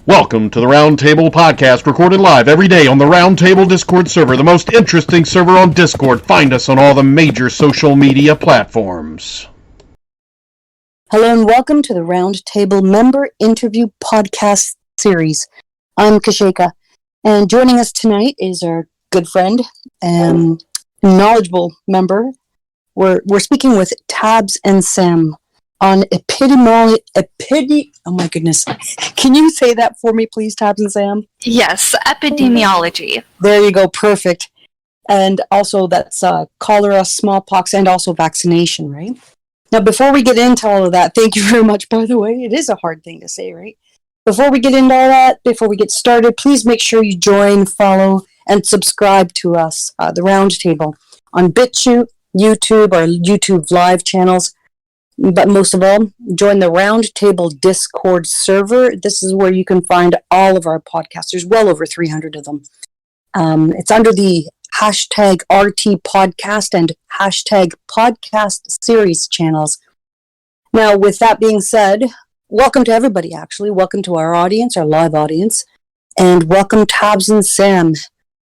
Welcome to the Roundtable Podcast, recorded live every day on the Roundtable Discord server, the most interesting server on Discord. Find us on all the major social media platforms. Hello and welcome to the Roundtable Member Interview Podcast Series. I'm Kasheka, and joining us tonight is our good friend and knowledgeable member. We're speaking with Tabs and Sam on epidemiology. Oh my goodness. Can you say that for me, please, Tabs and Sam? Yes, epidemiology. There you go. Perfect. And also that's cholera, smallpox, and also vaccination, right? Now, before we get into all of that, thank you very much, by the way. It is a hard thing to say, right? Before we get into all that, before we get started, please make sure you join, follow, and subscribe to us, the Roundtable, on BitChute, YouTube, our YouTube live channels. But most of all, join the Roundtable Discord server. This is where you can find all of our podcasts. There's well over 300 of them. It's under the hashtag RT podcast and hashtag podcast series channels. Now, with that being said, welcome to everybody, actually. Welcome to our audience, our live audience. And welcome, Tabs and Sam.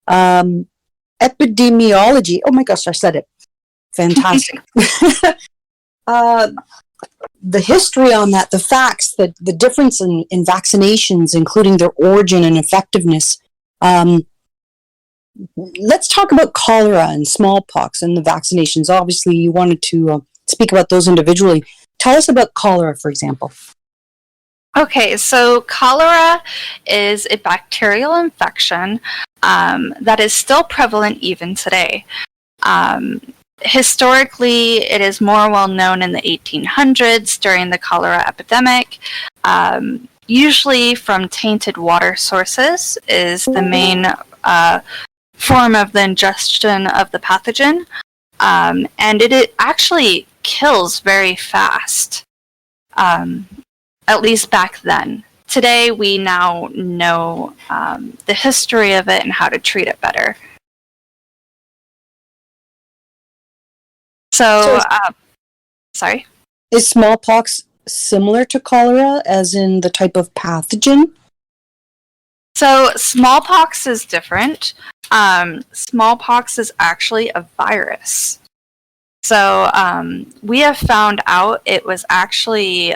Epidemiology. Oh my gosh, I said it. Fantastic. The history on that, the facts, the difference in vaccinations, including their origin and effectiveness. Let's talk about cholera and smallpox and the vaccinations. Obviously, you wanted to speak about those individually. Tell us about cholera, for example. Okay, so cholera is a bacterial infection that is still prevalent even today. Historically, it is more well known in the 1800s during the cholera epidemic. Usually from tainted water sources is the main form of the ingestion of the pathogen. And it actually kills very fast, at least back then. Today, we now know the history of it and how to treat it better. So, sorry? Is smallpox similar to cholera, as in the type of pathogen? So, smallpox is different. Smallpox is actually a virus. So, we have found out it was actually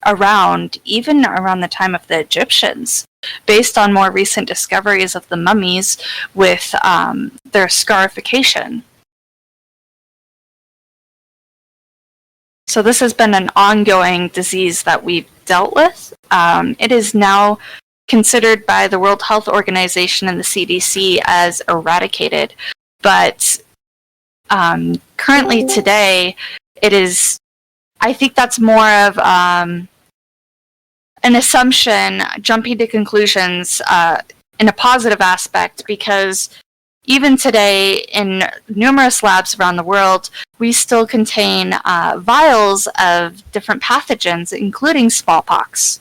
even around the time of the Egyptians, based on more recent discoveries of the mummies with their scarification. So this has been an ongoing disease that we've dealt with. It is now considered by the World Health Organization and the CDC as eradicated. But currently today, it is, I think that's more of an assumption, jumping to conclusions in a positive aspect, because even today, in numerous labs around the world, we still contain vials of different pathogens, including smallpox.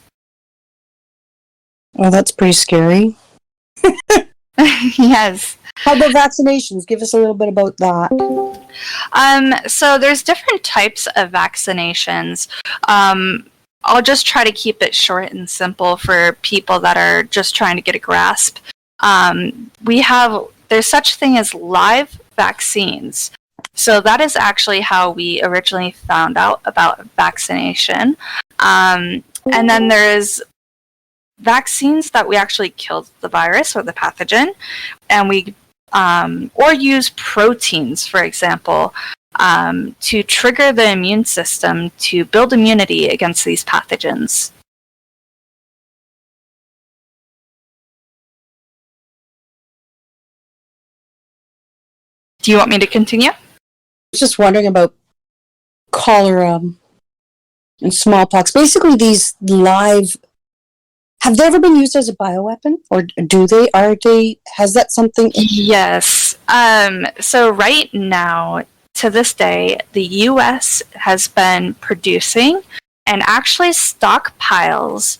Oh, that's pretty scary. Yes. How about vaccinations? Give us a little bit about that. So there's different types of vaccinations. I'll just try to keep it short and simple for people that are just trying to get a grasp. There's such a thing as live vaccines. So that is actually how we originally found out about vaccination. And then there's vaccines that we actually killed the virus or the pathogen, and we or use proteins, for example, to trigger the immune system to build immunity against these pathogens. Do you want me to continue? I was just wondering about cholera and smallpox. Basically, these live, have they ever been used as a bioweapon? Or has that something? Yes. So right now, to this day, the U.S. has been producing and actually stockpiles.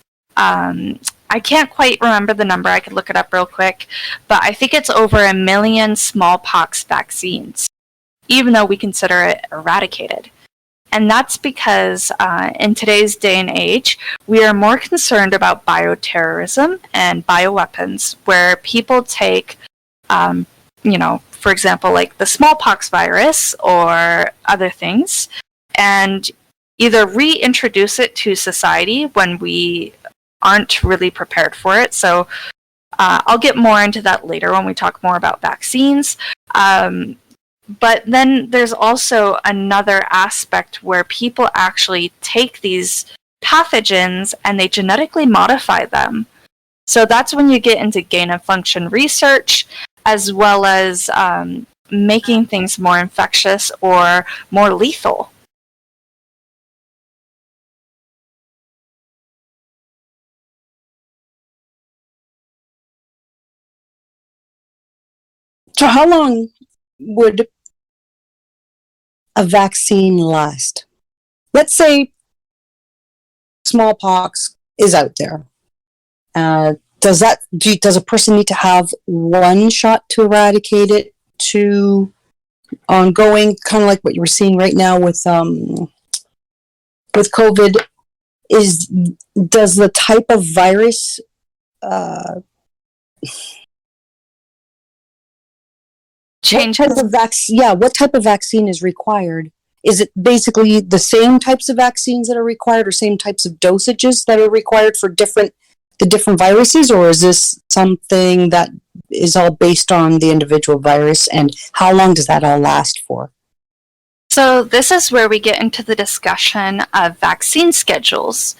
I can't quite remember the number. I could look it up real quick. But I think it's over 1 million smallpox vaccines, even though we consider it eradicated. And that's because in today's day and age, we are more concerned about bioterrorism and bioweapons, where people take, for example, like the smallpox virus or other things, and either reintroduce it to society when we aren't really prepared for it. So I'll get more into that later when we talk more about vaccines. But then there's also another aspect where people actually take these pathogens and they genetically modify them. So that's when you get into gain of function research, as well as making things more infectious or more lethal. So how long would a vaccine last? Let's say smallpox is out there. Does a person need to have one shot to eradicate it, to ongoing, kind of like what you were seeing right now with COVID? Does the type of virus change? What type of vaccine is required? Is it basically the same types of vaccines that are required, or same types of dosages that are required for the different viruses, or is this something that is all based on the individual virus, and how long does that all last for? So this is where we get into the discussion of vaccine schedules.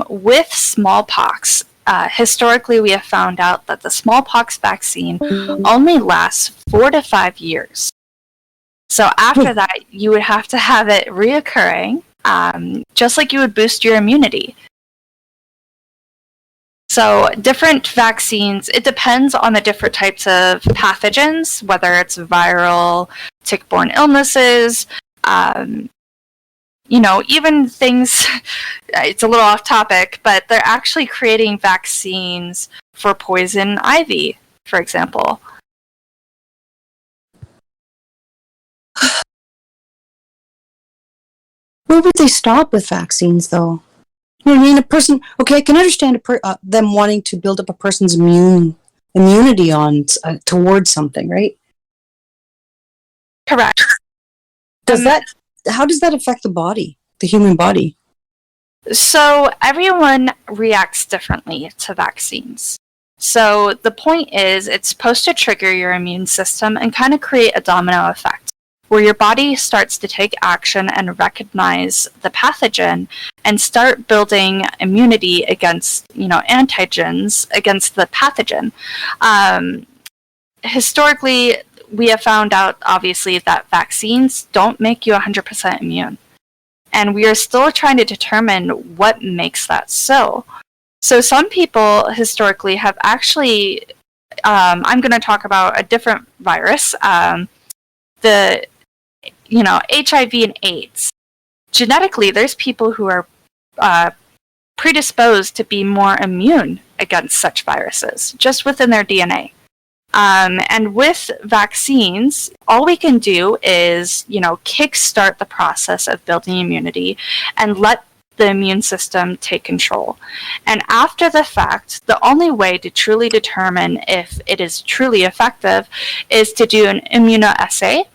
With smallpox, historically we have found out that the smallpox vaccine only lasts 4 to 5 years. So after that, you would have to have it reoccurring, just like you would boost your immunity. So different vaccines, it depends on the different types of pathogens, whether it's viral, tick-borne illnesses, even things, it's a little off topic, but they're actually creating vaccines for poison ivy, for example. Where would they stop with vaccines, though? I mean, a person. Okay, I can understand them wanting to build up a person's immunity towards something, right? Correct. How does that affect the body, the human body? So everyone reacts differently to vaccines. So the point is, it's supposed to trigger your immune system and kind of create a domino effect, where your body starts to take action and recognize the pathogen and start building immunity against, antigens against the pathogen. Historically, we have found out, obviously, that vaccines don't make you 100% immune. And we are still trying to determine what makes that so. So some people historically have actually, I'm going to talk about a different virus, the HIV and AIDS. Genetically, there's people who are predisposed to be more immune against such viruses, just within their DNA. And with vaccines, all we can do is, kickstart the process of building immunity and let the immune system take control. And after the fact, the only way to truly determine if it is truly effective is to do an immunoassay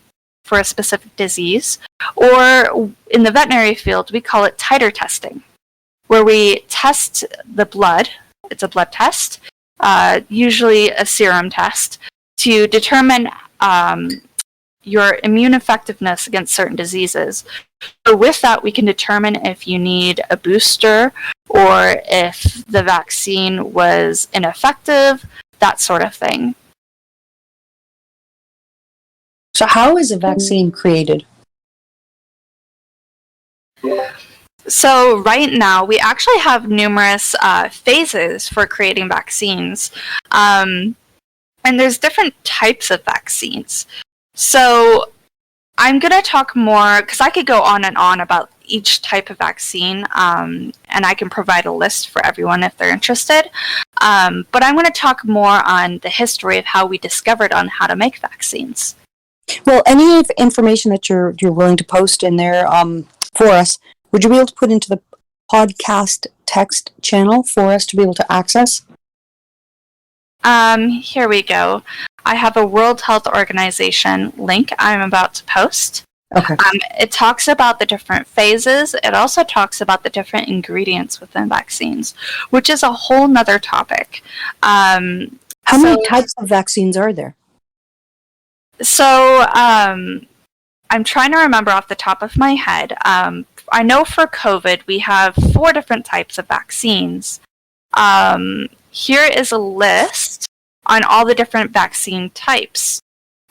for a specific disease, or in the veterinary field, we call it titer testing, where we test the blood. It's a blood test, usually a serum test, to determine your immune effectiveness against certain diseases. So with that, we can determine if you need a booster or if the vaccine was ineffective, that sort of thing. So how is a vaccine created? So right now, we actually have numerous phases for creating vaccines. And there's different types of vaccines. So I'm going to talk more, because I could go on and on about each type of vaccine, and I can provide a list for everyone if they're interested. But I'm going to talk more on the history of how we discovered on how to make vaccines. Well, any information that you're willing to post in there for us, would you be able to put into the podcast text channel for us to be able to access? Here we go. I have a World Health Organization link I'm about to post. Okay. It talks about the different phases. It also talks about the different ingredients within vaccines, which is a whole nother topic. How many types of vaccines are there? So, I'm trying to remember off the top of my head. I know for COVID, we have 4 different types of vaccines. Here is a list on all the different vaccine types.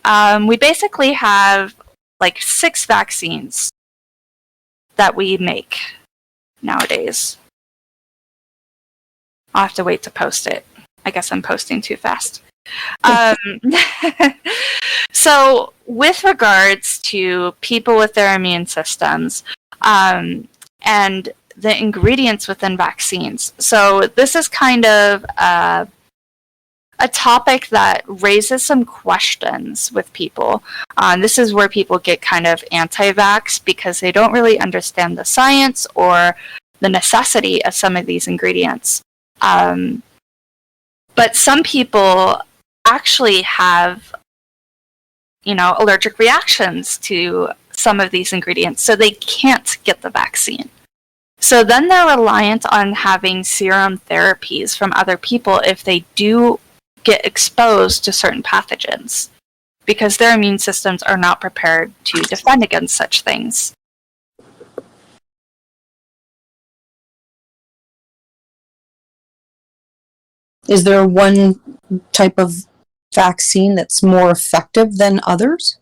We basically have like 6 vaccines that we make nowadays. I'll have to wait to post it. I guess I'm posting too fast. So with regards to people with their immune systems, and the ingredients within vaccines. So this is kind of a topic that raises some questions with people. This is where people get kind of anti-vax because they don't really understand the science or the necessity of some of these ingredients. But some people actually have, allergic reactions to some of these ingredients, so they can't get the vaccine. So then they're reliant on having serum therapies from other people if they do get exposed to certain pathogens, because their immune systems are not prepared to defend against such things. Is there one type of vaccine that's more effective than others?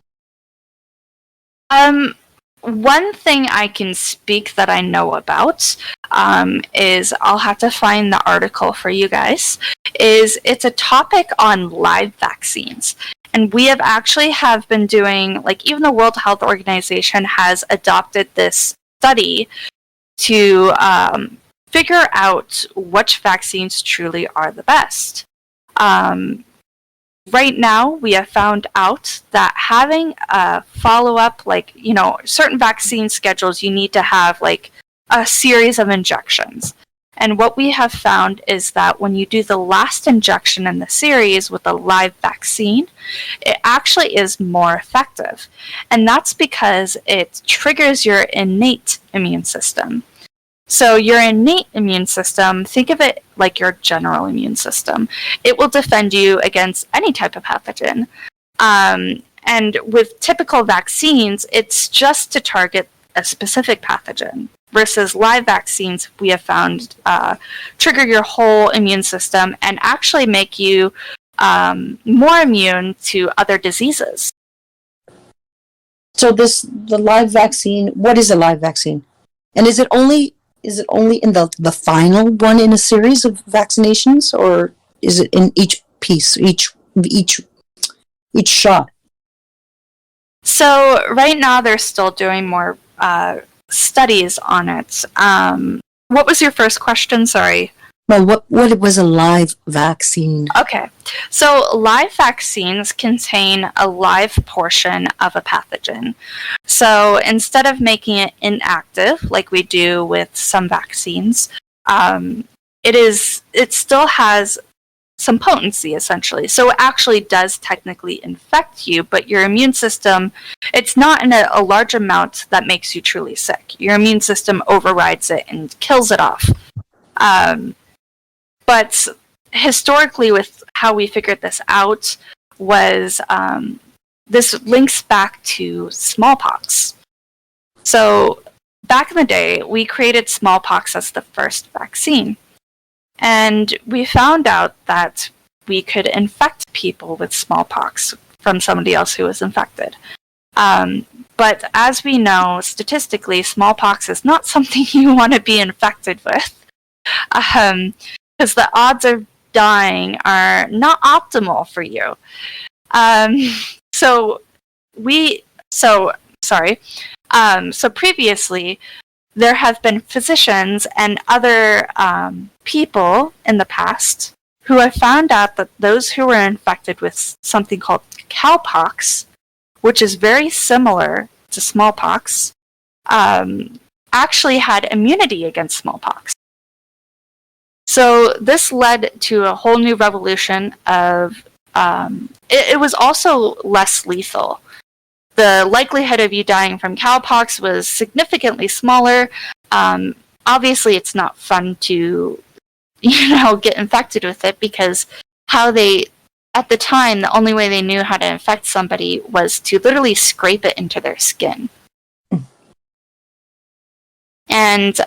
One thing I can speak that I know about is, I'll have to find the article for you guys, it's a topic on live vaccines. And we have been doing, even the World Health Organization has adopted this study to figure out which vaccines truly are the best. Right now, we have found out that having a follow-up, certain vaccine schedules, you need to have, a series of injections. And what we have found is that when you do the last injection in the series with a live vaccine, it actually is more effective. And that's because it triggers your innate immune system. So your innate immune system, think of it like your general immune system. It will defend you against any type of pathogen. And with typical vaccines, it's just to target a specific pathogen. Versus live vaccines, we have found trigger your whole immune system and actually make you more immune to other diseases. So the live vaccine, what is a live vaccine? And is it only in the final one in a series of vaccinations, or is it in each piece, each shot? So right now they're still doing more studies on it. What was your first question? Sorry. Well, what was a live vaccine? Okay. So live vaccines contain a live portion of a pathogen. So instead of making it inactive, like we do with some vaccines, it still has some potency, essentially. So it actually does technically infect you, but your immune system, it's not in a large amount that makes you truly sick. Your immune system overrides it and kills it off. But historically, with how we figured this out, was this links back to smallpox. So back in the day, we created smallpox as the first vaccine. And we found out that we could infect people with smallpox from somebody else who was infected. But as we know, statistically, smallpox is not something you want to be infected with. Because the odds of dying are not optimal for you. So previously, there have been physicians and other people in the past who have found out that those who were infected with something called cowpox which is very similar to smallpox, actually had immunity against smallpox. So this led to a whole new revolution of, it was also less lethal. The likelihood of you dying from cowpox was significantly smaller. Obviously, it's not fun to, get infected with it, because at the time, the only way they knew how to infect somebody was to literally scrape it into their skin. And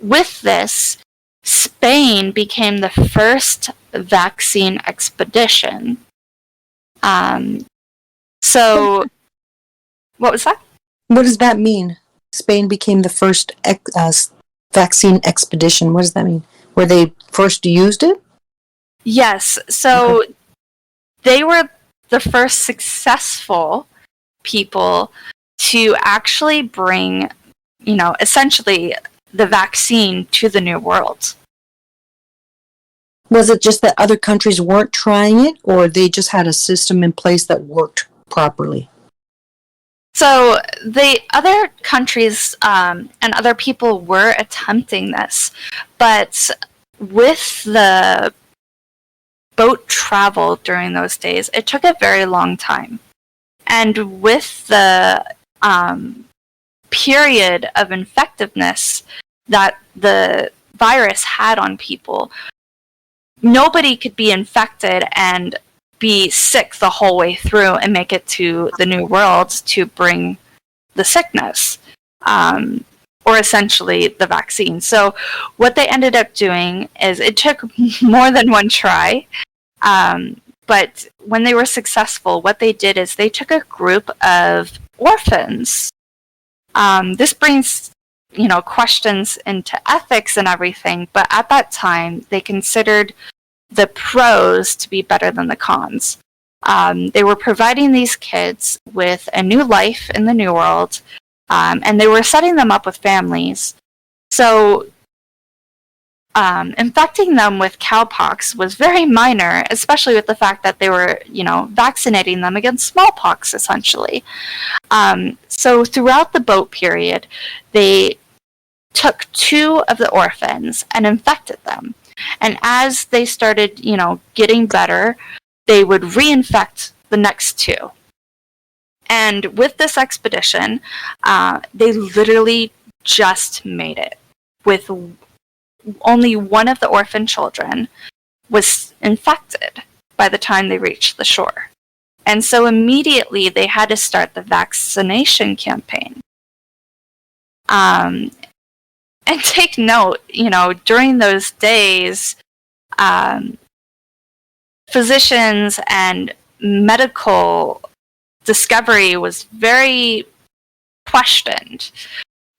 with this, Spain became the first vaccine expedition. So, what was that? What does that mean? Spain became the first vaccine expedition. What does that mean? Where they first used it? Yes. So, they were the first successful people to actually bring, essentially the vaccine to the New World. Was it just that other countries weren't trying it, or they just had a system in place that worked properly? So the other countries and other people were attempting this, but with the boat travel during those days, it took a very long time. And with the period of infectiveness that the virus had on people, nobody could be infected and be sick the whole way through and make it to the New World to bring the sickness, or essentially the vaccine. So what they ended up doing is, it took more than one try, but when they were successful, what they did is they took a group of orphans. This brings questions into ethics and everything, but at that time they considered the pros to be better than the cons. They were providing these kids with a new life in the New World, and they were setting them up with families. So infecting them with cowpox was very minor, especially with the fact that they were, vaccinating them against smallpox, essentially. So throughout the boat period, they took 2 of the orphans and infected them. And as they started, getting better, they would reinfect the next 2. And with this expedition, they literally just made it. With only one of the orphan children was infected by the time they reached the shore. And so immediately they had to start the vaccination campaign. And take note, during those days, physicians and medical discovery was very questioned,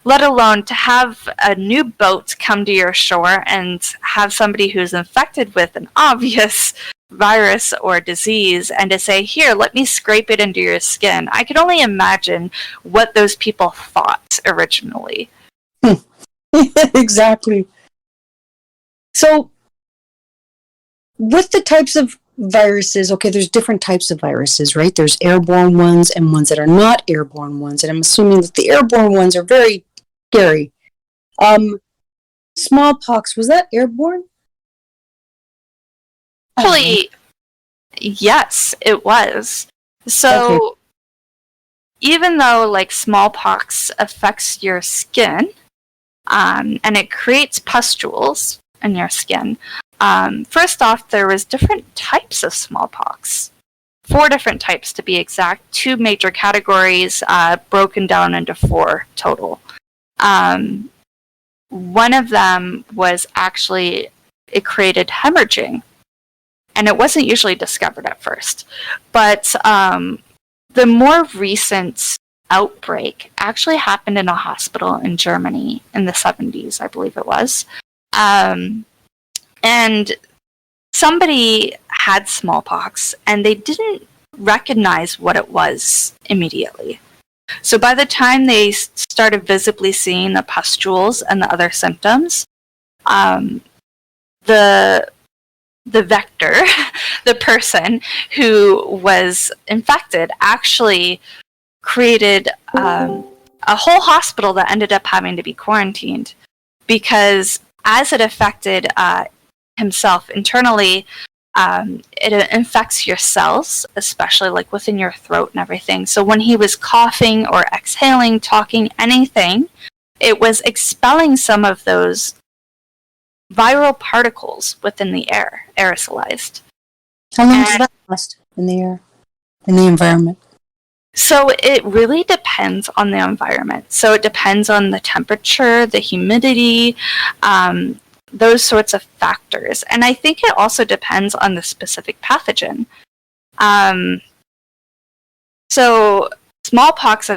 let alone to have a new boat come to your shore and have somebody who's infected with an obvious virus or disease and to say, here, let me scrape it into your skin. I can only imagine what those people thought originally. Exactly. So, with the types of viruses, there's different types of viruses, right? There's airborne ones and ones that are not airborne ones, and I'm assuming that the airborne ones are very scary. Smallpox, was that airborne? Actually, yes, it was. So, even though smallpox affects your skin, and it creates pustules in your skin, first off, there was different types of smallpox. 4 different types to be exact. 2 major categories, broken down into 4 total. One of them was actually, it created hemorrhaging. And it wasn't usually discovered at first. But the more recent outbreak actually happened in a hospital in Germany in the 70s, I believe it was. And somebody had smallpox, and they didn't recognize what it was immediately. So by the time they started visibly seeing the pustules and the other symptoms, the the vector, the person who was infected, actually created a whole hospital that ended up having to be quarantined, because as it affected himself internally, it infects your cells, especially like within your throat and everything. So when he was coughing or exhaling, talking, anything, it was expelling some of those viral particles within the air, aerosolized. How long does that last in the air, in the environment? So it really depends on the environment. So it depends on the temperature, the humidity, those sorts of factors. And I think it also depends on the specific pathogen. So smallpox,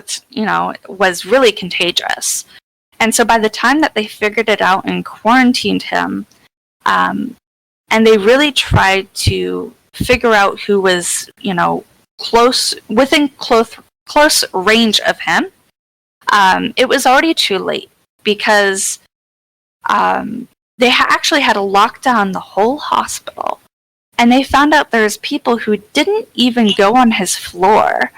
was really contagious. And so by the time that they figured it out and quarantined him, and they really tried to figure out who was, within close range of him, it was already too late, because they actually had to lock down the whole hospital, and they found out there's people who didn't even go on his floor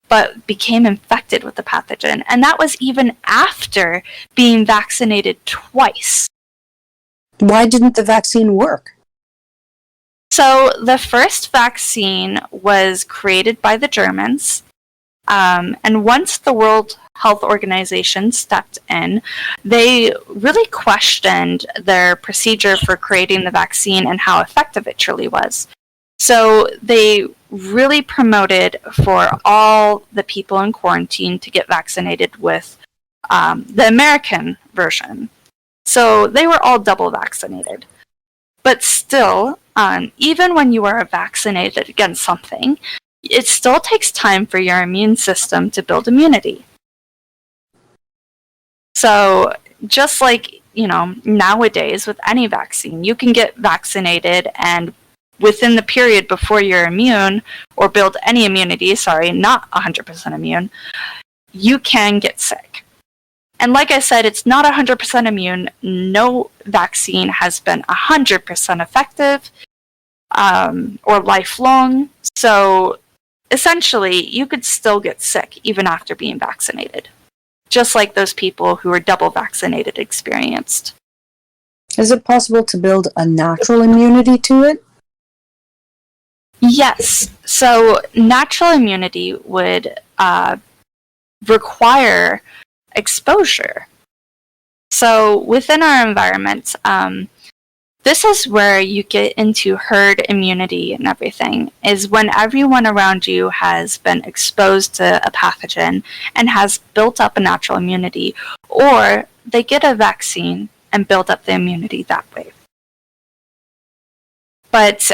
but became infected with the pathogen, and that was even after being vaccinated twice. Why didn't the vaccine work? So the first vaccine was created by the Germans, and once the World Health Organization stepped in, they really questioned their procedure for creating the vaccine and how effective it truly was. So they really promoted for all the people in quarantine to get vaccinated with the American version. So they were all double vaccinated. But still, even when you are vaccinated against something, it still takes time for your immune system to build immunity. So just like, nowadays with any vaccine, you can get vaccinated, and within the period before you're immune or build any immunity, not 100% immune, you can get sick. And like I said, it's not 100% immune. No vaccine has been 100% effective or lifelong. So essentially, you could still get sick even after being vaccinated, just like those people who are double vaccinated experienced. Is it possible to build a natural immunity to it? Yes. So natural immunity would require exposure. So within our environment, this is where you get into herd immunity and everything, is when everyone around you has been exposed to a pathogen and has built up a natural immunity, or they get a vaccine and build up the immunity that way. But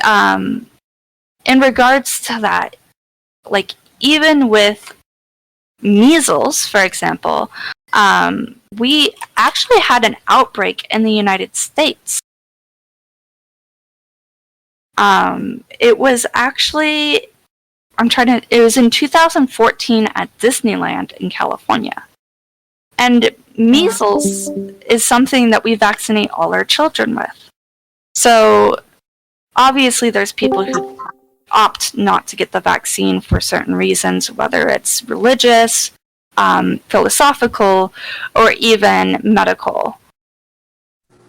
in regards to that, like even with measles, for example, we actually had an outbreak in the United States. It was actually, it was in 2014 at Disneyland in California. And measles is something that we vaccinate all our children with. So obviously there's people who opt not to get the vaccine for certain reasons, whether it's religious, philosophical, or even medical.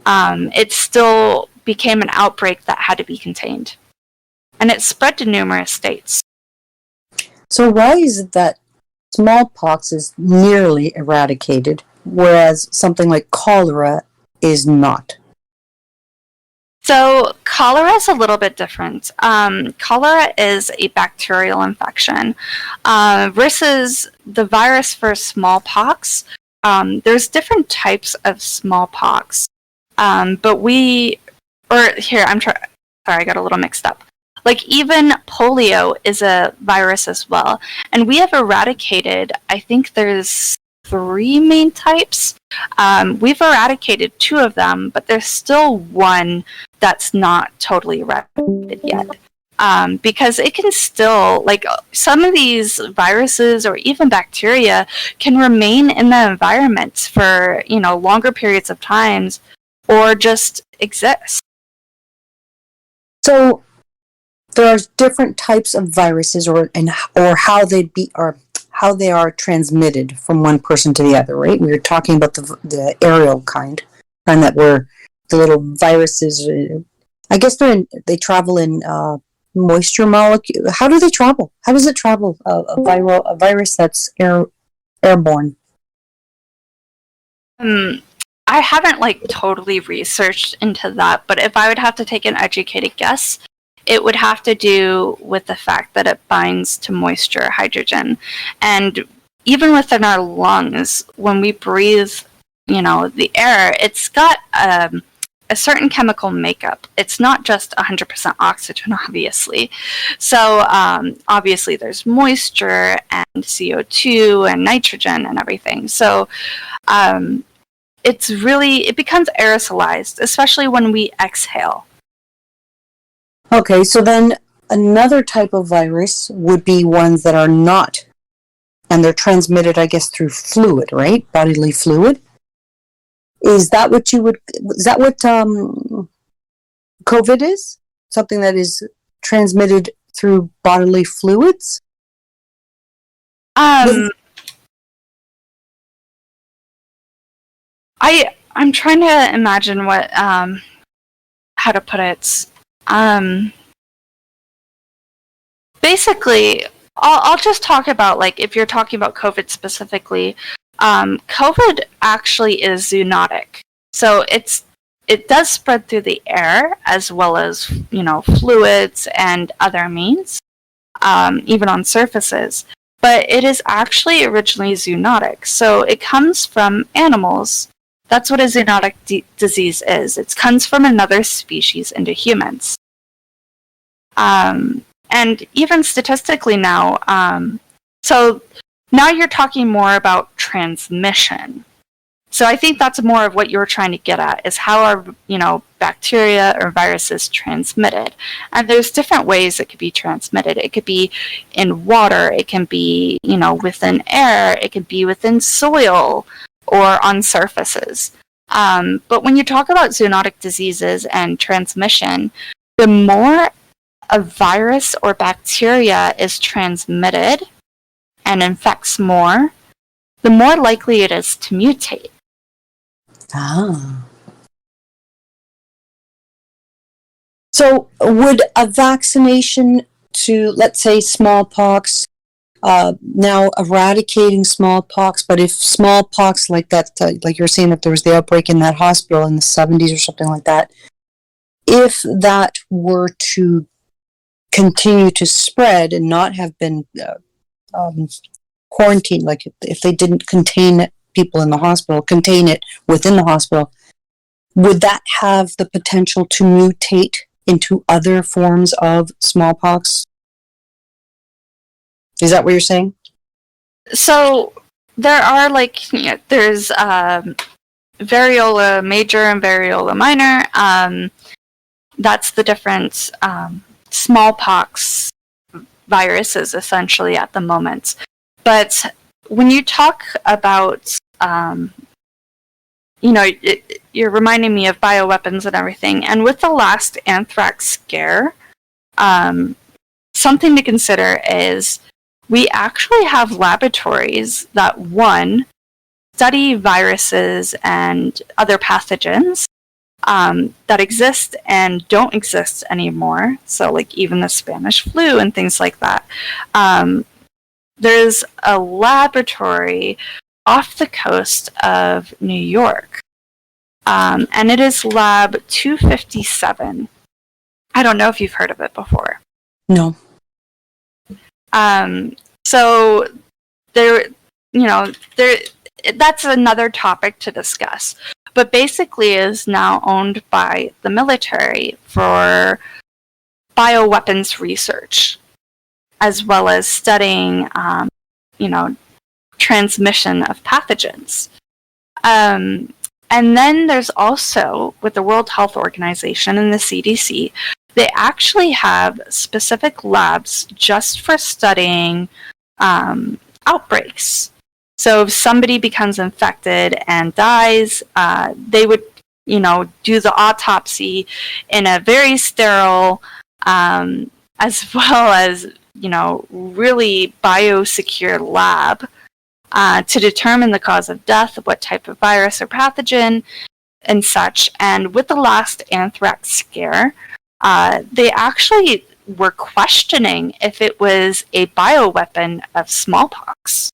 It still became an outbreak that had to be contained. And it spread to numerous states. So why is it that smallpox is nearly eradicated, whereas something like cholera is not? So cholera is a little bit different. Cholera is a bacterial infection versus the virus for smallpox. There's different types of smallpox, but I got a little mixed up. Like even polio is a virus as well, and we have eradicated, I think there's 3 main types. We've eradicated 2 of them, but there's still one that's not totally eradicated yet. Because it can still, like some of these viruses or even bacteria can remain in the environment for, longer periods of times or just exist. So there are different types of viruses, or how they are transmitted from one person to the other, right? We were talking about the aerial kind that were the little viruses. I guess they travel in moisture molecule. How do they travel? How does it travel? A virus that's airborne. I haven't totally researched into that, but if I would have to take an educated guess, it would have to do with the fact that it binds to moisture, hydrogen. And even within our lungs, when we breathe, the air, it's got a certain chemical makeup. It's not just 100% oxygen, obviously. So obviously there's moisture and CO2 and nitrogen and everything. So it becomes aerosolized, especially when we exhale. Okay, so then another type of virus would be ones that are not, and they're transmitted, I guess, through fluid, right? Bodily fluid. Is that what COVID is? Something that is transmitted through bodily fluids? I'm trying to imagine what how to put it. Basically, I'll just talk about if you're talking about COVID specifically. COVID actually is zoonotic, so it does spread through the air as well as fluids and other means, even on surfaces. But it is actually originally zoonotic, so it comes from animals. That's what a zoonotic disease is. It comes from another species into humans. And even statistically now, so now you're talking more about transmission. So I think that's more of what you're trying to get at, is how are, bacteria or viruses transmitted. And there's different ways it could be transmitted. It could be in water, it can be, within air, it could be within soil or on surfaces. But when you talk about zoonotic diseases and transmission, the more a virus or bacteria is transmitted and infects more, the more likely it is to mutate. Ah. So would a vaccination to, let's say, smallpox, now eradicating smallpox, but if smallpox like that, like you're saying, if there was the outbreak in that hospital in the 70s or something like that, if that were to continue to spread and not have been quarantined, like if they didn't contain people in the hospital, contain it within the hospital, would that have the potential to mutate into other forms of smallpox? Is that what you're saying? So there are there's variola major and variola minor. That's the different smallpox viruses essentially at the moment. But when you talk about, you're reminding me of bioweapons and everything. And with the last anthrax scare, something to consider is we actually have laboratories that, one, study viruses and other pathogens that exist and don't exist anymore. So even the Spanish flu and things like that. There's a laboratory off the coast of New York, and it is Lab 257. I don't know if you've heard of it before. No. So that's another topic to discuss. But basically is now owned by the military for bioweapons research, as well as studying, transmission of pathogens. And then there's also, with the World Health Organization and the CDC, they actually have specific labs just for studying outbreaks. So if somebody becomes infected and dies, they would do the autopsy in a very sterile, as well as, really biosecure lab to determine the cause of death, what type of virus or pathogen, and such. And with the last anthrax scare, they actually were questioning if it was a bioweapon of smallpox.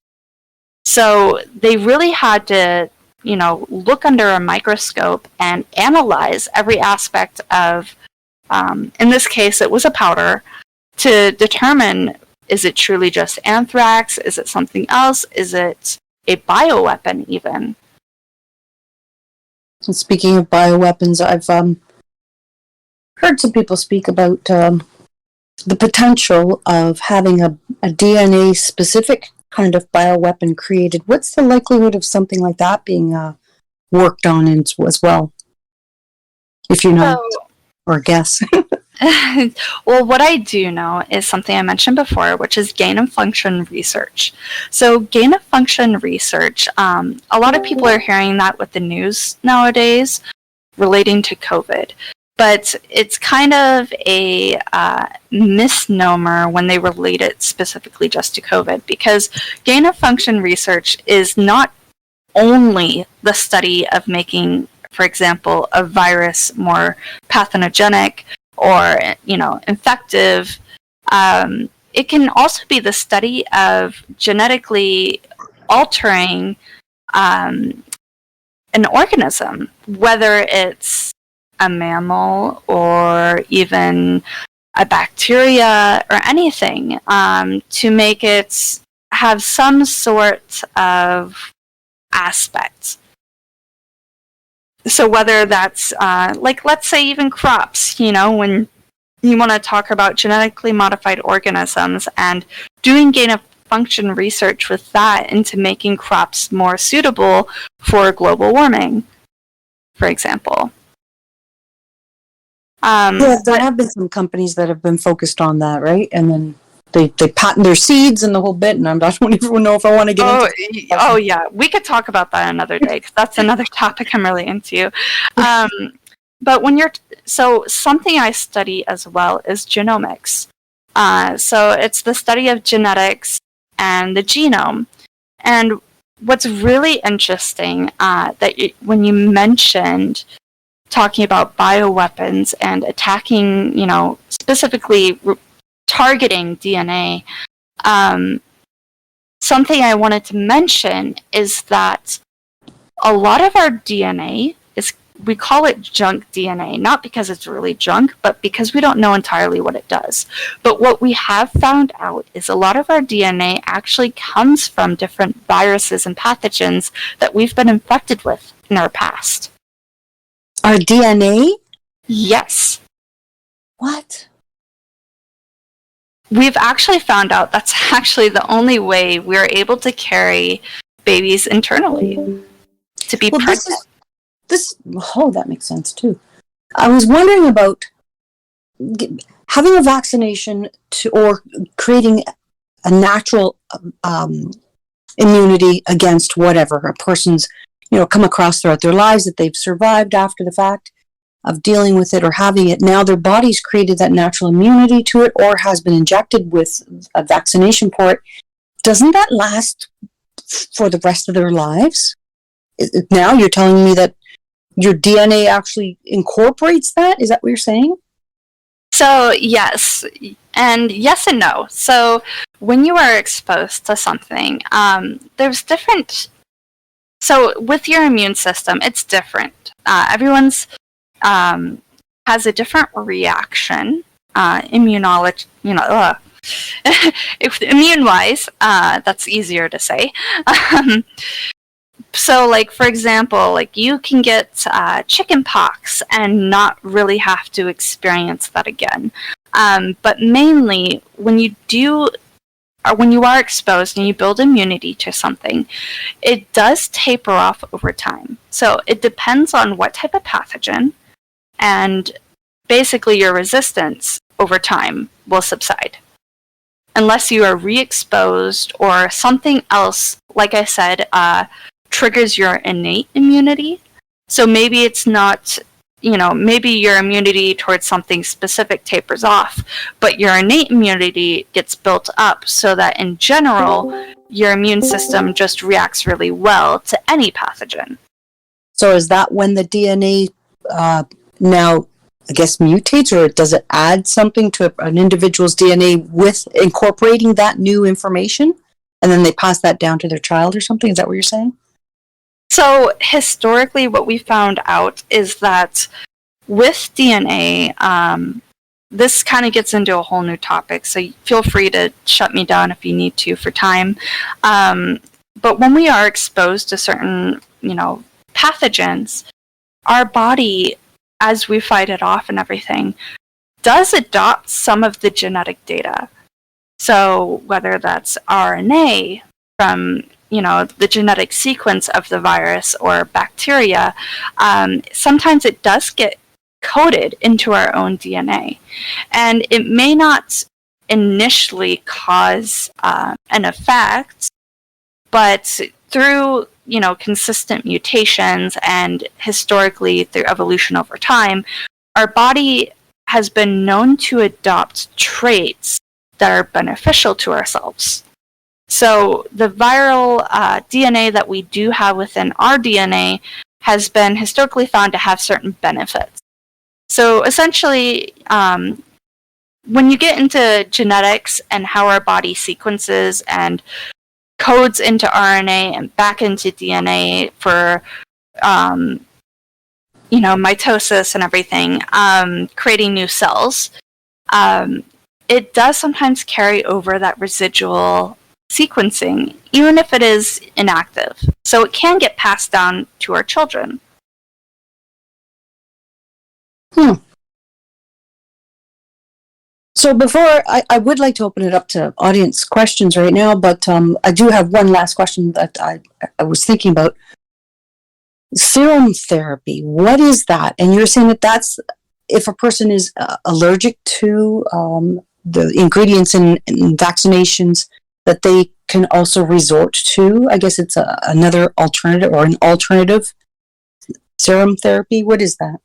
So they really had to, look under a microscope and analyze every aspect of, in this case, it was a powder, to determine, is it truly just anthrax? Is it something else? Is it a bioweapon even? And speaking of bioweapons, I've heard some people speak about the potential of having a DNA-specific kind of bioweapon created. What's the likelihood of something like that being worked on as well? If you know, or guess. Well, what I do know is something I mentioned before, which is gain-of-function research. So gain-of-function research, a lot of people are hearing that with the news nowadays relating to COVID. But it's kind of a misnomer when they relate it specifically just to COVID, because gain-of-function research is not only the study of making, for example, a virus more pathogenic or, infective. It can also be the study of genetically altering an organism, whether it's a mammal or even a bacteria or anything, to make it have some sort of aspect. So whether that's, let's say even crops, when you want to talk about genetically modified organisms and doing gain-of-function research with that into making crops more suitable for global warming, for example. There have been some companies that have been focused on that, right? And then they patent their seeds and the whole bit, and I don't even know if I want to get into it. Oh, yeah. We could talk about that another day, because that's another topic I'm really into. But so something I study as well is genomics. So it's the study of genetics and the genome. And what's really interesting, when you mentioned talking about bioweapons and attacking, specifically targeting DNA, something I wanted to mention is that a lot of our DNA we call it junk DNA, not because it's really junk, but because we don't know entirely what it does. But what we have found out is a lot of our DNA actually comes from different viruses and pathogens that we've been infected with in our past. Our DNA? Yes. What? We've actually found out that's actually the only way we're able to carry babies internally, to be pregnant. That makes sense too. I was wondering about having a vaccination or creating a natural immunity against whatever a person's come across throughout their lives that they've survived after the fact of dealing with it or having it. Now their body's created that natural immunity to it or has been injected with a vaccination for it. Doesn't that last for the rest of their lives? Now you're telling me that your DNA actually incorporates that? Is that what you're saying? So, yes. And yes and no. So, when you are exposed to something, there's different... So, with your immune system, it's different. Everyone's has a different reaction. Immunology, immune-wise, that's easier to say. So, for example, you can get chicken pox and not really have to experience that again. But mainly, when you are exposed and you build immunity to something, it does taper off over time. So it depends on what type of pathogen, and basically your resistance over time will subside. Unless you are re-exposed or something else, like I said, triggers your innate immunity, So maybe it's not, maybe your immunity towards something specific tapers off, but your innate immunity gets built up so that in general, your immune system just reacts really well to any pathogen. So is that when the DNA now, I guess, mutates, or does it add something to an individual's DNA with incorporating that new information? And then they pass that down to their child or something? Is that what you're saying? So historically, what we found out is that with DNA, this kind of gets into a whole new topic, so feel free to shut me down if you need to for time. But when we are exposed to certain, pathogens, our body, as we fight it off and everything, does adopt some of the genetic data. So whether that's RNA from, the genetic sequence of the virus or bacteria, sometimes it does get coded into our own DNA. And it may not initially cause an effect, but through consistent mutations and historically through evolution over time, our body has been known to adopt traits that are beneficial to ourselves. So the viral DNA that we do have within our DNA has been historically found to have certain benefits. So essentially, when you get into genetics and how our body sequences and codes into RNA and back into DNA for, mitosis and everything, creating new cells, it does sometimes carry over that residual sequencing, even if it is inactive. So it can get passed down to our children. So before, I would like to open it up to audience questions right now, but I do have one last question that I was thinking about. Serum therapy, what is that? And you're saying that that's if a person is allergic to the ingredients in vaccinations, that they can also resort to, I guess it's another alternative or an alternative serum therapy. What is that?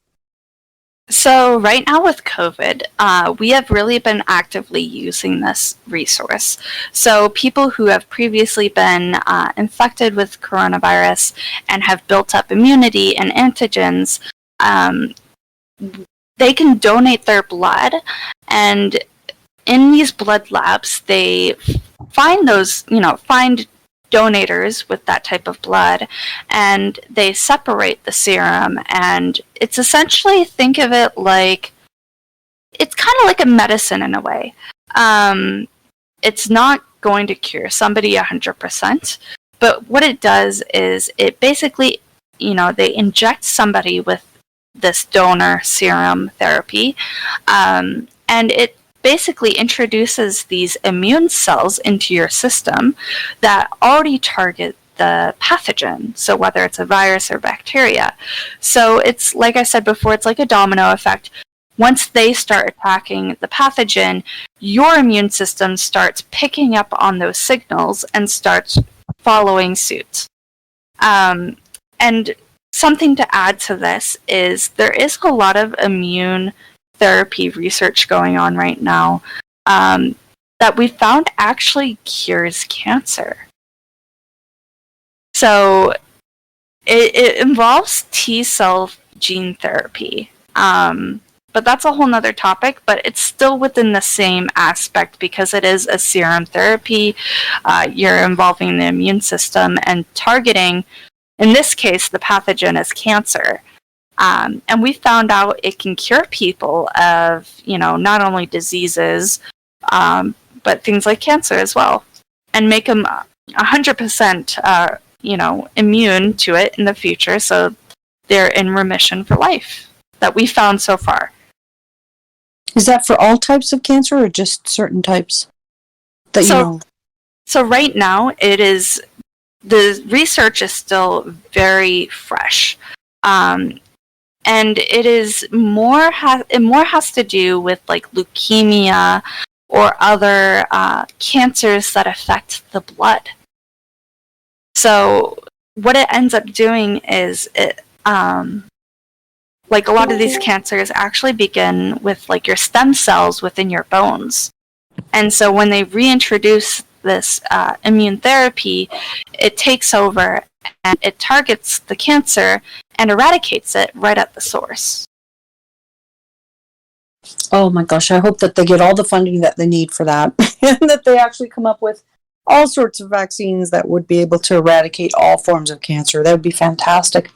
So right now with COVID, we have really been actively using this resource. So people who have previously been infected with coronavirus and have built up immunity and antigens, they can donate their blood, and in these blood labs, they find find donators with that type of blood, and they separate the serum, and it's essentially, think of it like, it's kind of like a medicine in a way. It's not going to cure somebody 100%, but what it does is it basically, they inject somebody with this donor serum therapy, and it basically introduces these immune cells into your system that already target the pathogen, so whether it's a virus or bacteria. So it's, like I said before, it's like a domino effect. Once they start attacking the pathogen, your immune system starts picking up on those signals and starts following suit. And something to add to this is there is a lot of immune therapy research going on right now that we found actually cures cancer. So it involves T-cell gene therapy. But that's a whole nother topic, but it's still within the same aspect because it is a serum therapy. You're involving the immune system and targeting, in this case, the pathogen is cancer. And we found out it can cure people of, not only diseases, but things like cancer as well, and make them 100%, immune to it in the future, so they're in remission for life, that we found so far. Is that for all types of cancer or just certain types? So right now, the research is still very fresh. And it is more has to do with like leukemia or other cancers that affect the blood. So what it ends up doing is like a lot of these cancers actually begin with like your stem cells within your bones. And so when they reintroduce this immune therapy, it takes over and it targets the cancer and eradicates it right at the source. Oh my gosh, I hope that they get all the funding that they need for that and that they actually come up with all sorts of vaccines that would be able to eradicate all forms of cancer. That would be fantastic.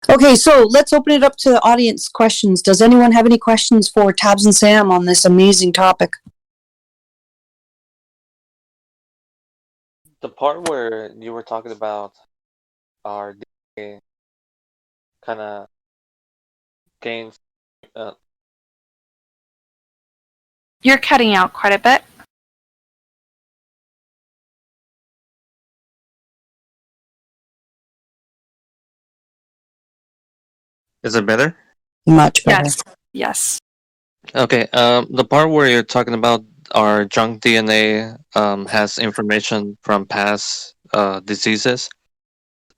Okay, so let's open it up to the audience questions. Does anyone have any questions for Tabs and Sam on this amazing topic? The part where you were talking about our DNA kind of gains. You're cutting out quite a bit. Is it better? Much better. Yes. Yes. Okay. The part where you're talking about our junk DNA has information from past diseases.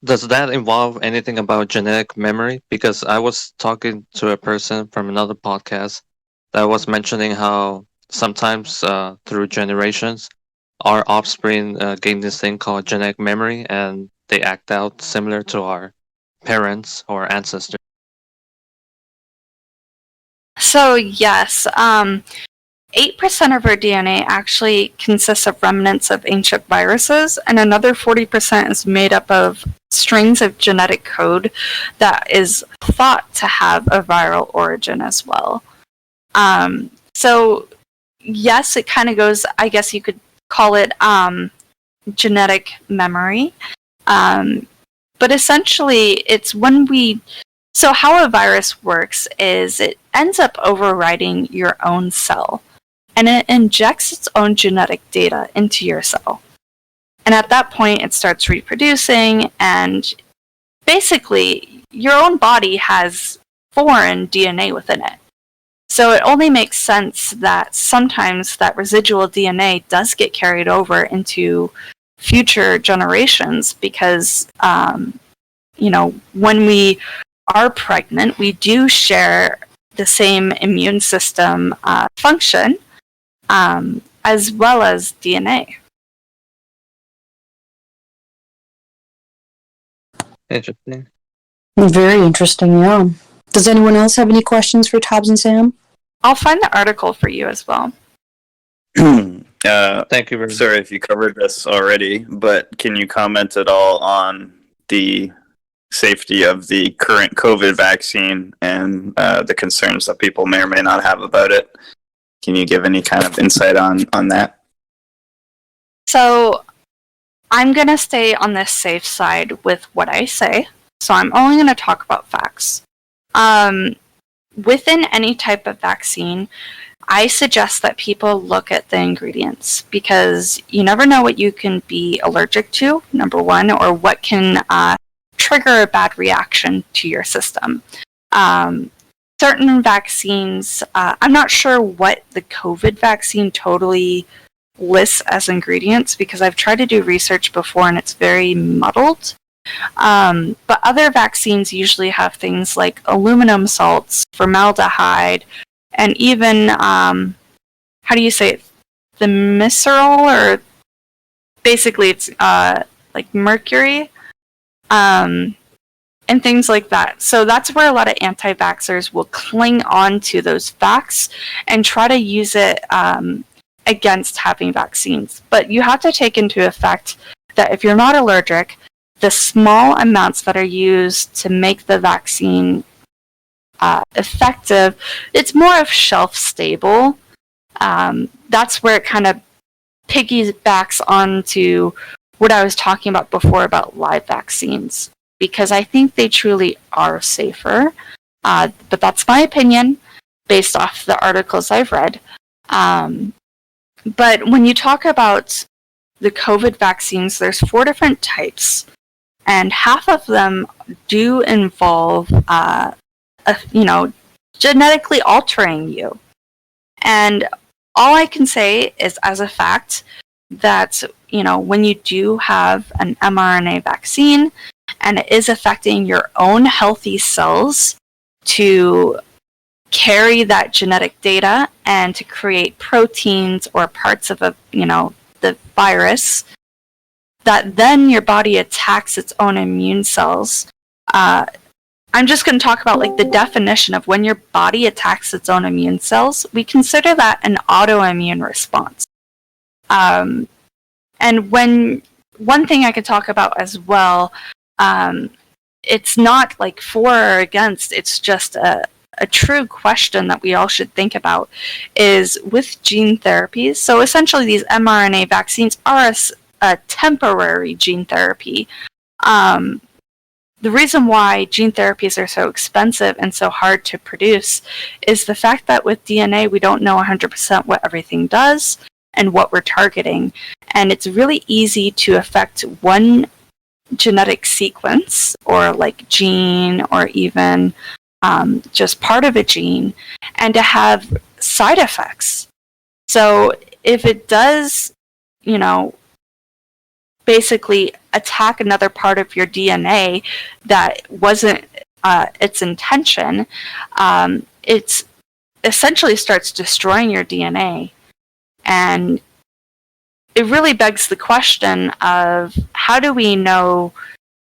Does that involve anything about genetic memory? Because I was talking to a person from another podcast that was mentioning how sometimes through generations, our offspring gain this thing called genetic memory, and they act out similar to our parents or ancestors. So yes, 8% of our DNA actually consists of remnants of ancient viruses, and another 40% is made up of strings of genetic code that is thought to have a viral origin as well. So yes, it kind of goes, I guess you could call it genetic memory. But essentially, it's when so how a virus works is it ends up overriding your own cell, and it injects its own genetic data into your cell. And at that point, it starts reproducing, and basically, your own body has foreign DNA within it. So it only makes sense that sometimes that residual DNA does get carried over into future generations because, when we are pregnant, we do share the same immune system function as well as DNA. Interesting. Very interesting, yeah. Does anyone else have any questions for Tabs and Sam? I'll find the article for you as well. Thank you very much. Sorry if you covered this already, but can you comment at all on the safety of the current COVID vaccine and the concerns that people may or may not have about it? Can you give any kind of insight on that? So I'm going to stay on the safe side with what I say. So I'm only going to talk about facts. Within any type of vaccine, I suggest that people look at the ingredients because you never know what you can be allergic to, number one, or what can trigger a bad reaction to your system. Certain vaccines, I'm not sure what the COVID vaccine totally lists as ingredients because I've tried to do research before and it's very muddled. But other vaccines usually have things like aluminum salts, formaldehyde, and even, how do you say it? The Thimerosal, or basically it's like mercury, and things like that. So that's where a lot of anti-vaxxers will cling on to those facts and try to use it against having vaccines. But you have to take into effect that if you're not allergic, the small amounts that are used to make the vaccine effective, it's more of shelf stable. That's where it kind of piggybacks onto what I was talking about before about live vaccines, because I think they truly are safer. But that's my opinion based off the articles I've read. But when you talk about the COVID vaccines, there's 4 different types. And half of them do involve, genetically altering you. And all I can say is, as a fact, that, when you do have an mRNA vaccine and it is affecting your own healthy cells to carry that genetic data and to create proteins or parts of the virus that then your body attacks its own immune cells. I'm just going to talk about like the definition of when your body attacks its own immune cells. We consider that an autoimmune response. And one thing I could talk about as well, it's not like for or against, it's just a true question that we all should think about is with gene therapies. So essentially these mRNA vaccines are a temporary gene therapy. The reason why gene therapies are so expensive and so hard to produce is the fact that with DNA, we don't know 100% what everything does and what we're targeting. And it's really easy to affect one genetic sequence or like gene or even just part of a gene and to have side effects. So if it does, basically attack another part of your DNA that wasn't its intention, it essentially starts destroying your DNA. And it really begs the question of how do we know,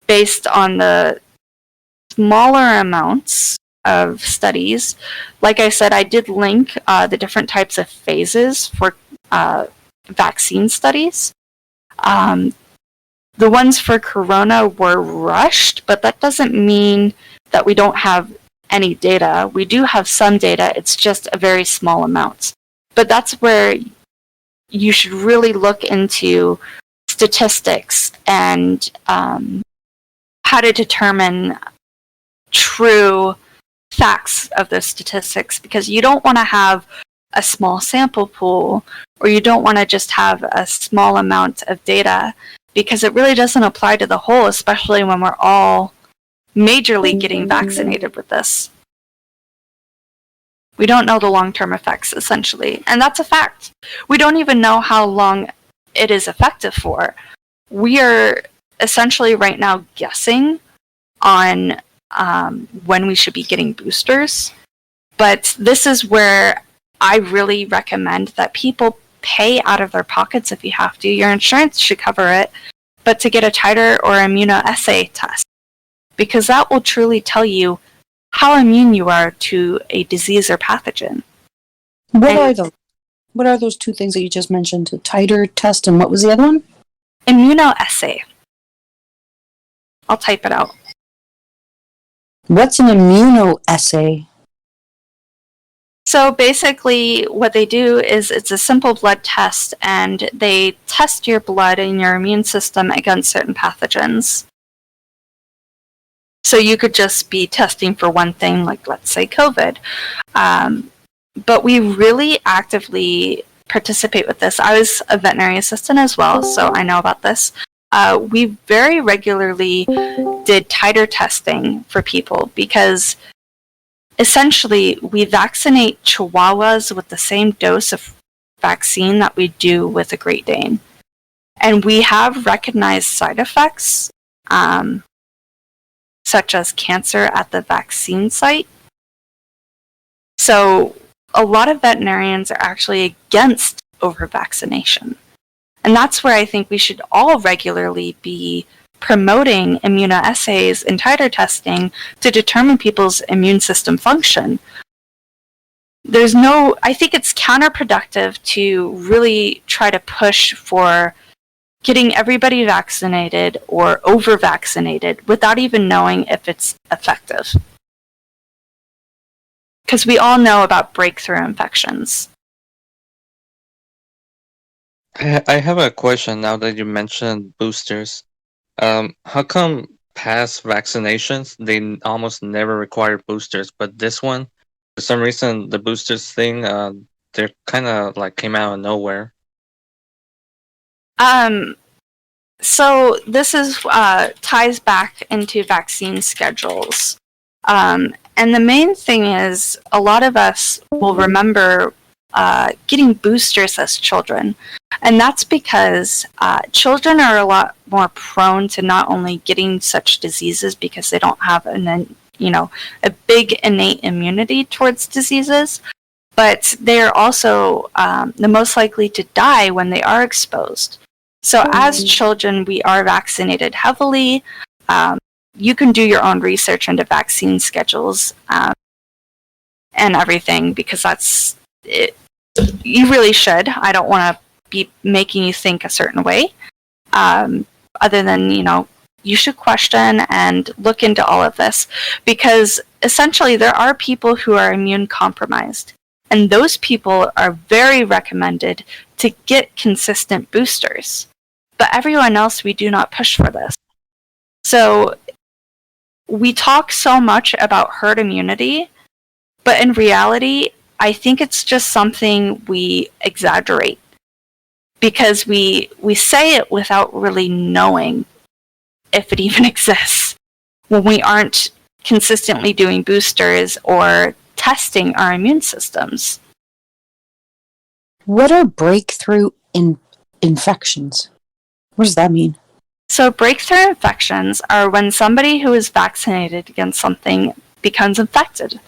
based on the smaller amounts of studies. Like I said, I did link the different types of phases for vaccine studies. The ones for corona were rushed, but that doesn't mean that we don't have any data. We do have some data, it's just a very small amount. But that's where you should really look into statistics and how to determine true facts of the statistics, because you don't want to have a small sample pool, or you don't want to just have a small amount of data, because it really doesn't apply to the whole, especially when we're all majorly getting vaccinated with this. We don't know the long-term effects, essentially, and that's a fact. We don't even know how long it is effective for. We are essentially right now guessing on when we should be getting boosters, but this is where I really recommend that people pay out of their pockets if you have to. Your insurance should cover it, but to get a titer or immunoassay test, because that will truly tell you how immune you are to a disease or pathogen. What are those? What are those two things that you just mentioned? The titer test and what was the other one? Immunoassay. I'll type it out. What's an immunoassay? So basically what they do is it's a simple blood test, and they test your blood and your immune system against certain pathogens. So you could just be testing for one thing, like let's say COVID. But we really actively participate with this. I was a veterinary assistant as well, so I know about this. We very regularly did titer testing for people because essentially we vaccinate Chihuahuas with the same dose of vaccine that we do with a Great Dane. And we have recognized side effects, such as cancer at the vaccine site. So a lot of veterinarians are actually against over-vaccination. And that's where I think we should all regularly be promoting immunoassays and titer testing to determine people's immune system function. I think it's counterproductive to really try to push for getting everybody vaccinated or over-vaccinated without even knowing if it's effective. Because we all know about breakthrough infections. I have a question now that you mentioned boosters. How come past vaccinations, they almost never require boosters, but this one, for some reason, the boosters thing, they're kind of like came out of nowhere? So this is ties back into vaccine schedules. And the main thing is a lot of us will remember getting boosters as children. And that's because children are a lot more prone to not only getting such diseases because they don't have a big innate immunity towards diseases, but they're also the most likely to die when they are exposed. So as children, we are vaccinated heavily. You can do your own research into vaccine schedules and everything, because that's it. You really should. I don't want to be making you think a certain way. Other than, you should question and look into all of this, because essentially there are people who are immune compromised, and those people are very recommended to get consistent boosters. But everyone else, we do not push for this. So we talk so much about herd immunity, but in reality, I think it's just something we exaggerate, because we say it without really knowing if it even exists, when we aren't consistently doing boosters or testing our immune systems. What are breakthrough infections? What does that mean? So breakthrough infections are when somebody who is vaccinated against something becomes infected.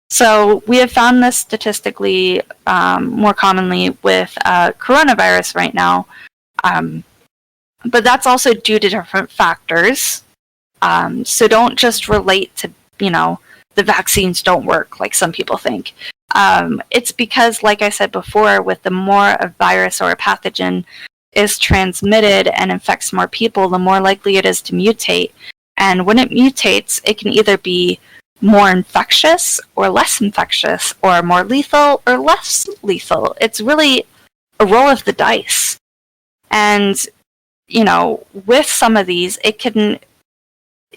So we have found this statistically more commonly with coronavirus right now, but that's also due to different factors. So don't just relate to, the vaccines don't work like some people think. It's because, like I said before, with the more a virus or a pathogen is transmitted and infects more people, the more likely it is to mutate. And when it mutates, it can either be more infectious or less infectious, or more lethal or less lethal. It's really a roll of the dice. And, with some of these, it can,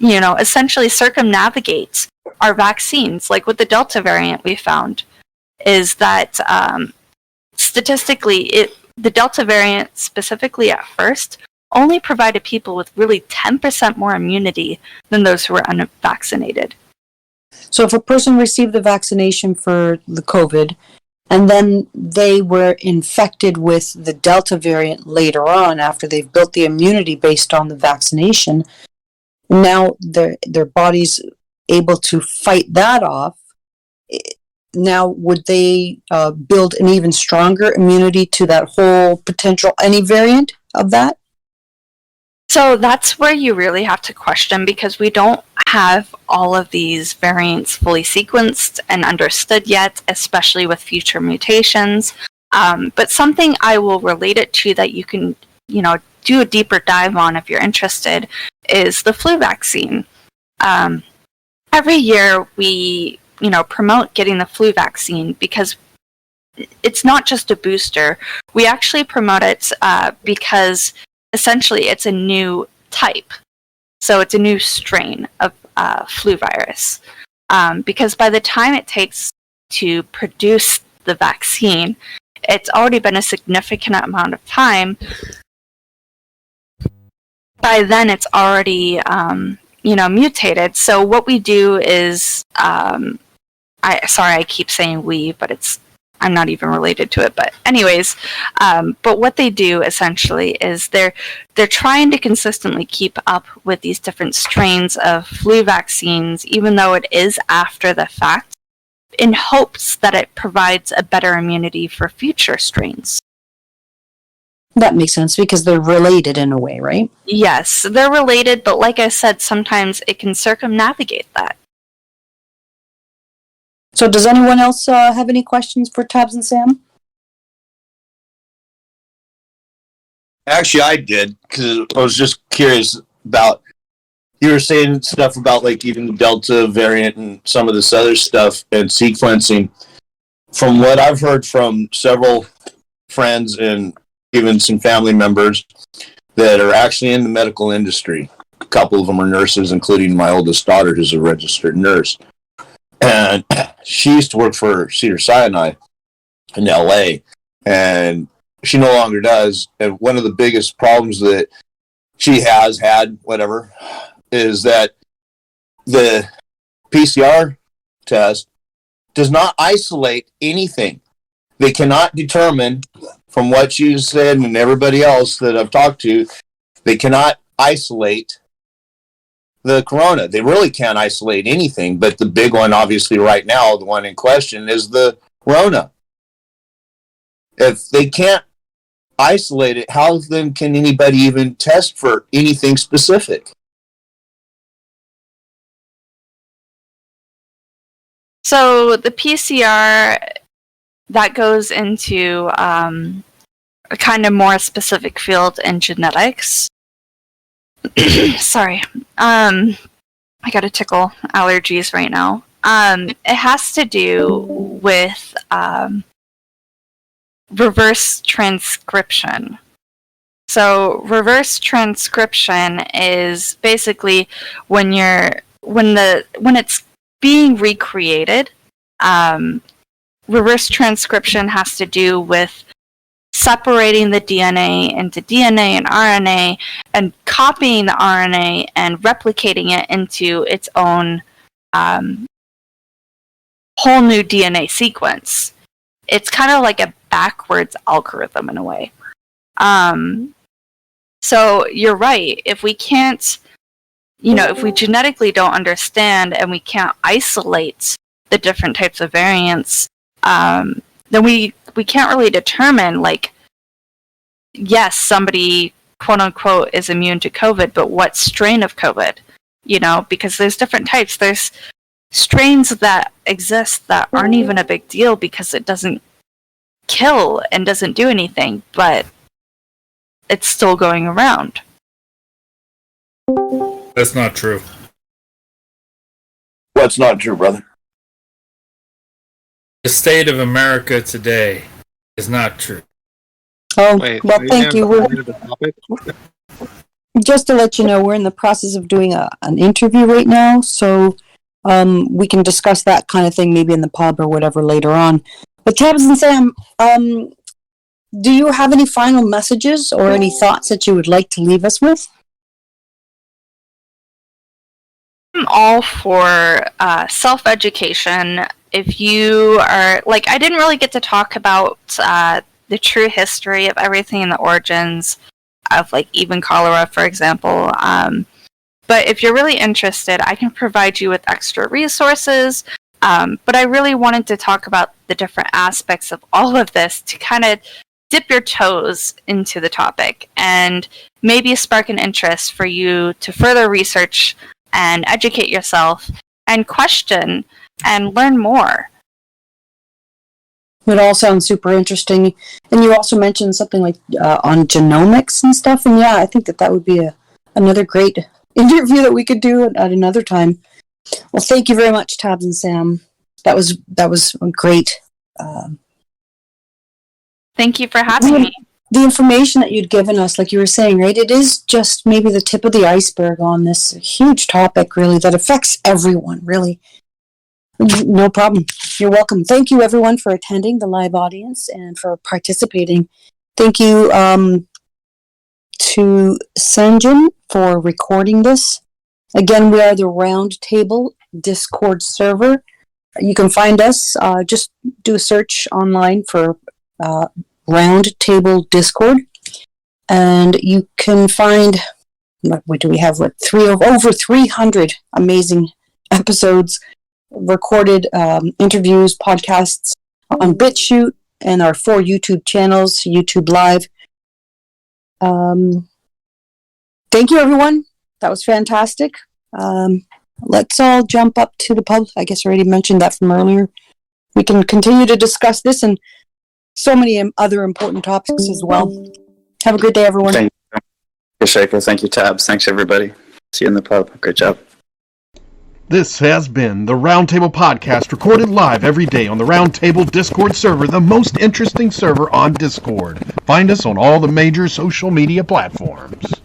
essentially circumnavigate our vaccines. Like with the Delta variant, we found is that statistically, the Delta variant specifically at first only provided people with really 10% more immunity than those who were unvaccinated. So if a person received the vaccination for the COVID, and then they were infected with the Delta variant later on after they've built the immunity based on the vaccination, now their body's able to fight that off. Now, would they build an even stronger immunity to that whole potential, any variant of that? So that's where you really have to question, because we don't have all of these variants fully sequenced and understood yet, especially with future mutations. But something I will relate it to that you can, do a deeper dive on if you're interested is the flu vaccine. Every year we, promote getting the flu vaccine because it's not just a booster. We actually promote it because essentially it's a new type. So it's a new strain of flu virus. Because by the time it takes to produce the vaccine, it's already been a significant amount of time. By then it's already, mutated. So what we do is, I keep saying we, but I'm not even related to it, but anyways, but what they do essentially is they're trying to consistently keep up with these different strains of flu vaccines, even though it is after the fact, in hopes that it provides a better immunity for future strains. That makes sense, because they're related in a way, right? Yes, they're related, but like I said, sometimes it can circumnavigate that. So does anyone else have any questions for Tabs and Sam? Actually, I did, because I was just curious about, you were saying stuff about like even the Delta variant and some of this other stuff and sequencing. From what I've heard from several friends and even some family members that are actually in the medical industry, a couple of them are nurses, including my oldest daughter, who's a registered nurse. And she used to work for Cedars-Sinai in LA, and she no longer does. And one of the biggest problems that she has had, whatever, is that the PCR test does not isolate anything. they cannot determine, from what you said and everybody else that I've talked to, they cannot isolate the corona. They really can't isolate anything, but the big one, obviously, right now, the one in question, is the corona. If they can't isolate it, how then can anybody even test for anything specific? So the PCR, that goes into a kind of more specific field in genetics. Sorry. I got a tickle, allergies right now. It has to do with reverse transcription. So reverse transcription is basically when it's being recreated. Reverse transcription has to do with separating the DNA into DNA and RNA and copying the RNA and replicating it into its own whole new DNA sequence. It's kind of like a backwards algorithm in a way. So you're right. If we can't, if we genetically don't understand and we can't isolate the different types of variants, then we can't really determine, like, yes, somebody, quote unquote, is immune to COVID, but what strain of COVID? Because there's different types. There's strains that exist that aren't even a big deal because it doesn't kill and doesn't do anything, but it's still going around. That's not true. What's not true, brother? The state of America today is not true. Oh, Wait, well, are you thank you. gonna continue the topic? Just to let you know, we're in the process of doing an interview right now, so we can discuss that kind of thing maybe in the pub or whatever later on. But Tabs and Sam, do you have any final messages or any thoughts that you would like to leave us with? I'm all for self-education. If you are, like, I didn't really get to talk about the true history of everything and the origins of, like, even cholera, for example. But if you're really interested, I can provide you with extra resources. But I really wanted to talk about the different aspects of all of this to kind of dip your toes into the topic and maybe spark an interest for you to further research and educate yourself and question and learn more. It all sounds super interesting. And you also mentioned something like on genomics and stuff. And yeah, I think that would be another great interview that we could do at another time. Well, thank you very much, Tabs and Sam. That was great. Thank you for having me. The information that you'd given us, like you were saying, right, it is just maybe the tip of the iceberg on this huge topic, really, that affects everyone, really. No problem. You're welcome. Thank you, everyone, for attending, the live audience, and for participating. Thank you to Sanjin for recording this. Again, we are the Roundtable Discord server. You can find us, just do a search online for Roundtable Discord, and you can find, what do we have, over 300 amazing episodes, recorded interviews, podcasts on BitChute, and our 4 YouTube channels, YouTube Live. Thank you, everyone. That was fantastic. Let's all jump up to the pub. I guess I already mentioned that from earlier. We can continue to discuss this and so many other important topics as well. Have a good day, everyone. Thank you, Shaker. Thank you, Tabs. Thanks, everybody. See you in the pub. Great job. This has been the Roundtable Podcast, recorded live every day on the Roundtable Discord server, the most interesting server on Discord. Find us on all the major social media platforms.